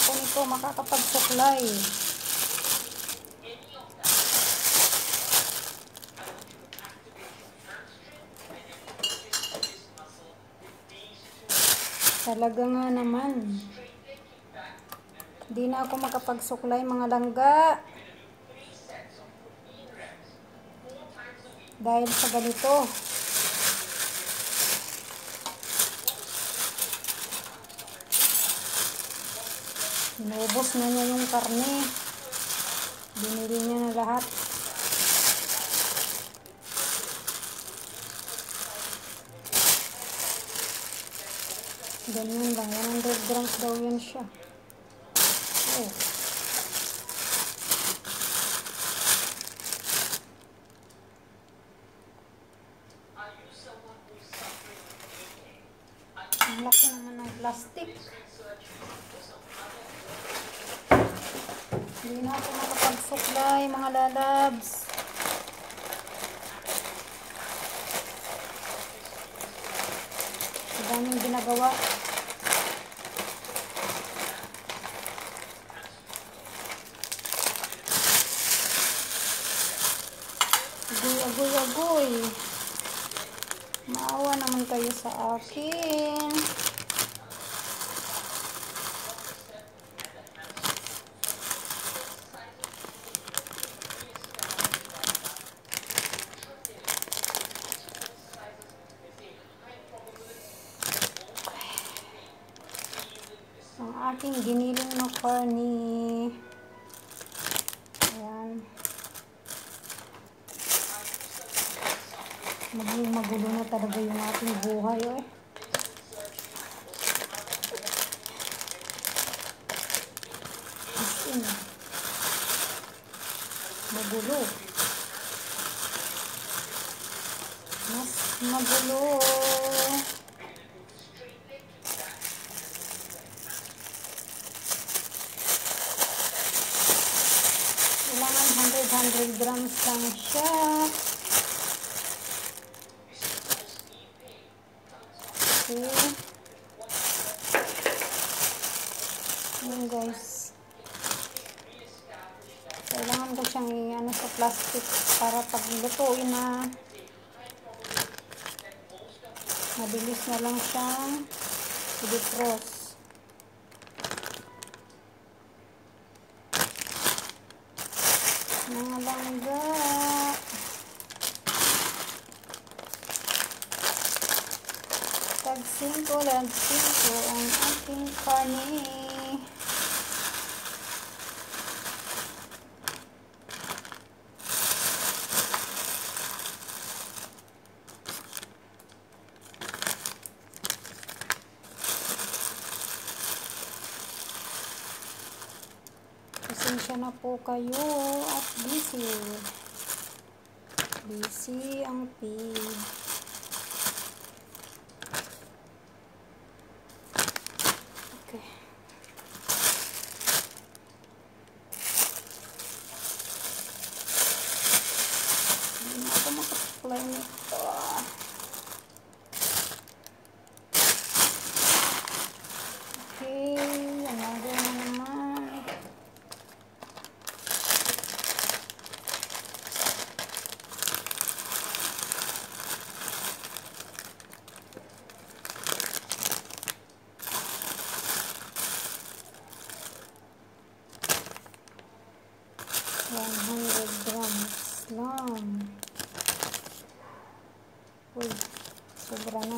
ako nito makakapagsuklay. Talaga nga naman. Hindi na ako makapagsuklay mga langga. Dahil sa ganito. Inubos na niya yung karne. Binili niya na lahat. Ganyan lang. 100 grams daw yan siya. Oh. Ang laki naman ng plastic. Hindi na ako makapagsuklay mga lalabs. Ang daming ginagawa. Agoy. Maawa naman kayo sa akin. Ang aking giniling na karne. Ayan. Magulo na talaga yung ating buhay eh. As in, magulo. Mas magulo. Kailangan 100 grams lang siya. Okay. Ayan guys. Kailangan ko siyang i-ano sa plastic para pag lutuin na mabilis na lang siyang i-defrost. Mga langga. Tag-5 ang aking karne. Pasensya na po kayo at busy. Busy ang pig. Okay. Hindi na ako makasuklay nito. Okay. Another na naman. $100 lang. Uy, sobra na.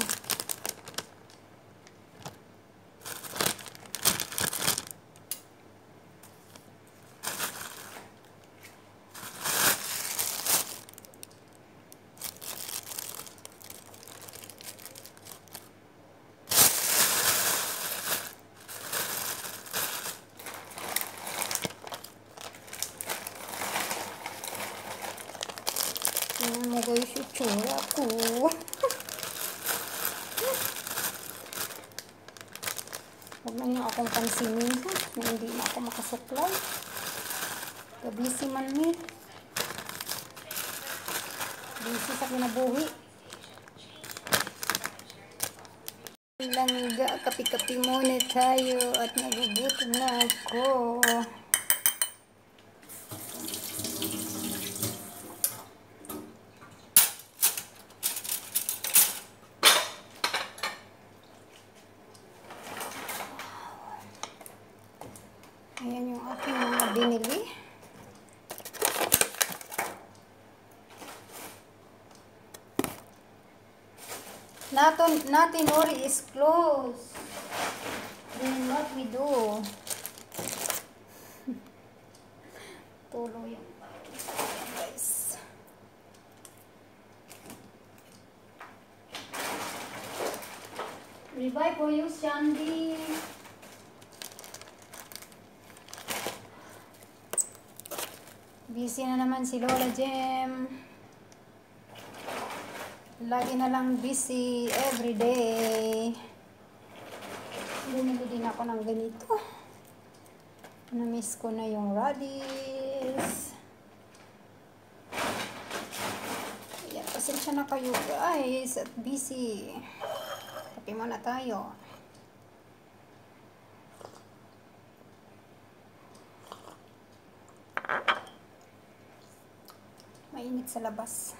Tingnan mo guys, itsura ko. Huwag na niyo akong pansinin ha, na hindi na ako makasuklay. Busy man ni. Busy sa kinabuhi. langga. Kapi-kapi muna tayo at nagugutom na ako. Ayan yung aking mga binili. Natinori is closed. Then what we do? Tuloy yung guys. Rebuy for you, Shandy. Busy na naman si Lola Jem. Lagi na lang busy everyday. Bumili din ako ng ganito. Na-miss ko na yung radish. Ayan, pasensya na kayo guys at busy. Kape muna tayo. Mainit sa labas.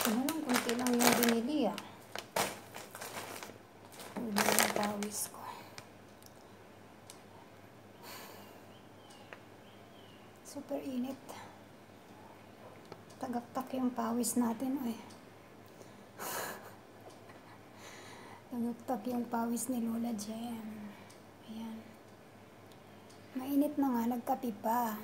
Ano lang, kunti lang yung binili ah. Hindi yung pawis ko. Super init. Tagaktak yung pawis natin ay. Tagaktak yung pawis ni Lola Jem. Ayan. Mainit na nga, nagkape pa.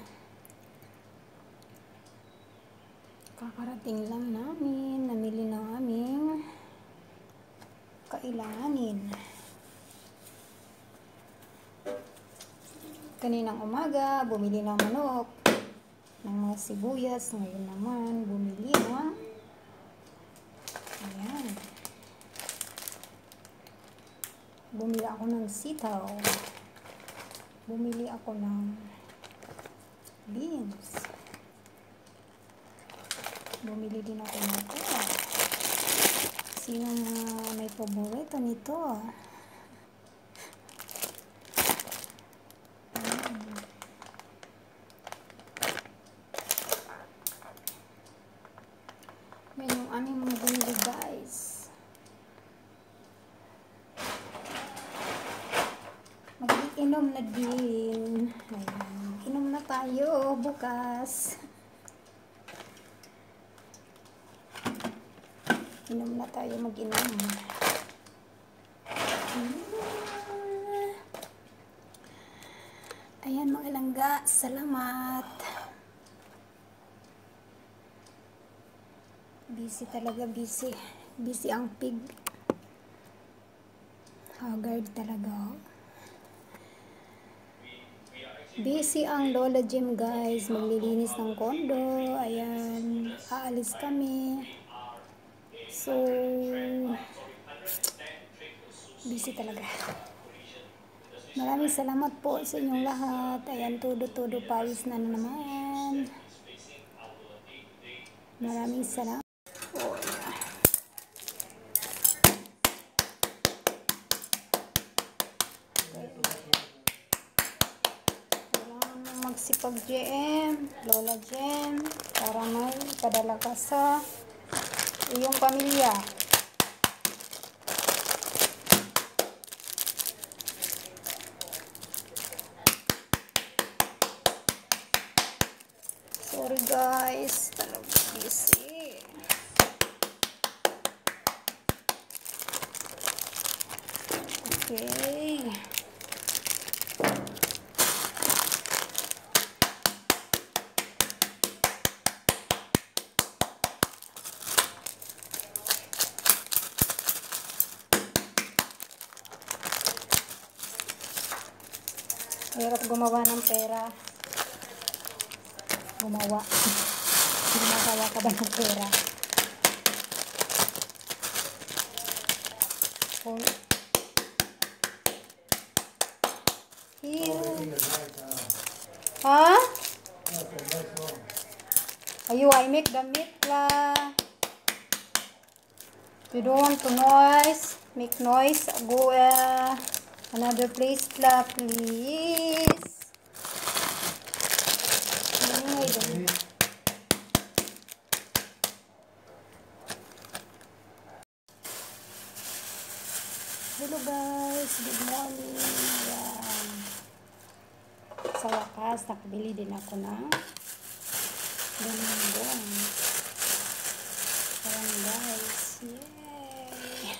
Kakarating lang namin, namili ng aming kailanganin. Kaninang umaga, bumili ng manok, ng mga sibuyas. Ngayon naman, bumili ng ayan. Bumili ako ng sitaw. Bumili ako ng beans. Bumili din ako nito. Sino may paborito nito? Yan yung aming mga bumili guys. Mag-inom na din. Ayan. Inom na tayo bukas. Inom na tayo, mag-inom. Ayan mga langga, salamat. Busy talaga, busy. Busy ang pig. Haggard talaga. Busy ang Lola Jem guys. Maglilinis ng kondo. Ayan. Aalis kami. So, busy talaga. Maraming salamat po sa inyong lahat. Ayan, todo-todo pawis na naman. Maraming salamat. Magsipag GM, Lola Jem, para may padala ka sa iyong pamilya. Sorry guys, talagang busy. Okay. Hirap gumawa ng pera. Gumagawa ka ba ng pera? Oh. Ha? Ayo, I make the meat la. You don't want to make noise. Go another place, please. Hello guys, good morning. Yan. Sa wakas, nakabili din ako ng galunggong. Ayan guys, yay!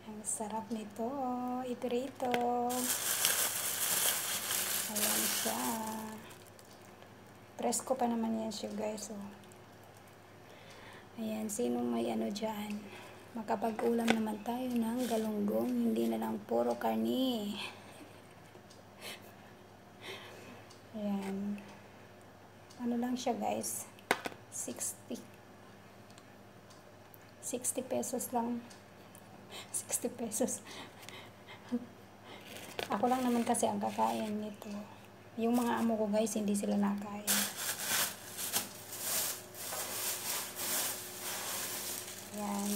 Ang sarap nito, iprito. Ayan siya. Presko pa naman yan siya guys. Oh. Ayan, sinong may ano dyan? Makapag-ulam naman tayo ng galunggong, hindi na lang puro karni. Ayan. Ano lang siya guys? 60 pesos lang. 60 pesos. Ako lang naman kasi ang kakain nito. Yung mga amo ko guys, hindi sila nakain. Ayan.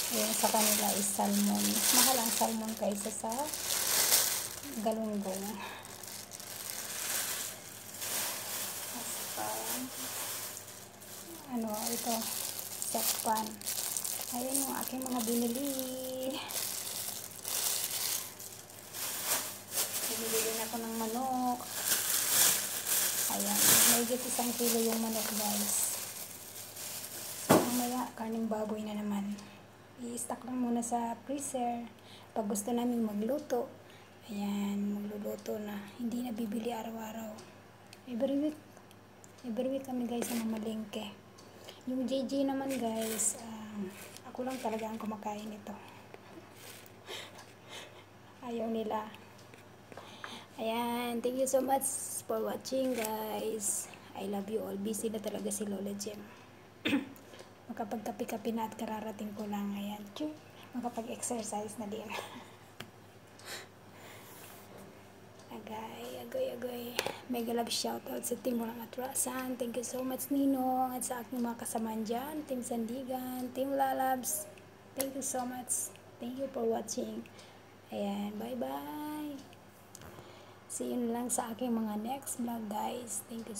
Ayan sa kanila is salmon. Mas mahal ang salmon kaysa sa galunggong. Ano, ito, sekpan. Ayan yung aking mga binili. Binili din ako ng manok. Ayan, may 1 kilo yung manok guys. So, mamaya, karning baboy na naman. I-stack lang muna sa freezer. Pag gusto namin magluto, ayan, magluluto na. Hindi na bibili araw-araw. Every week kami guys na mamalengke. Yung JJ naman guys, ako lang talaga ang kumakain nito. Ayaw nila. Ayan, thank you so much for watching guys. I love you all. Busy na talaga si Lola Jem. Makapagkapi-kapi na at kararating ko lang. Ayan, makapag-exercise na din. Agoy. Mega love shoutout sa Team Walang Atrasan. Thank you so much Ninong. At sa aking mga kasamaan dyan, Team Sandigan, Team Lalabs. Thank you so much. Thank you for watching. Ayan, bye bye. See you lang sa aking mga next vlog guys. Thank you.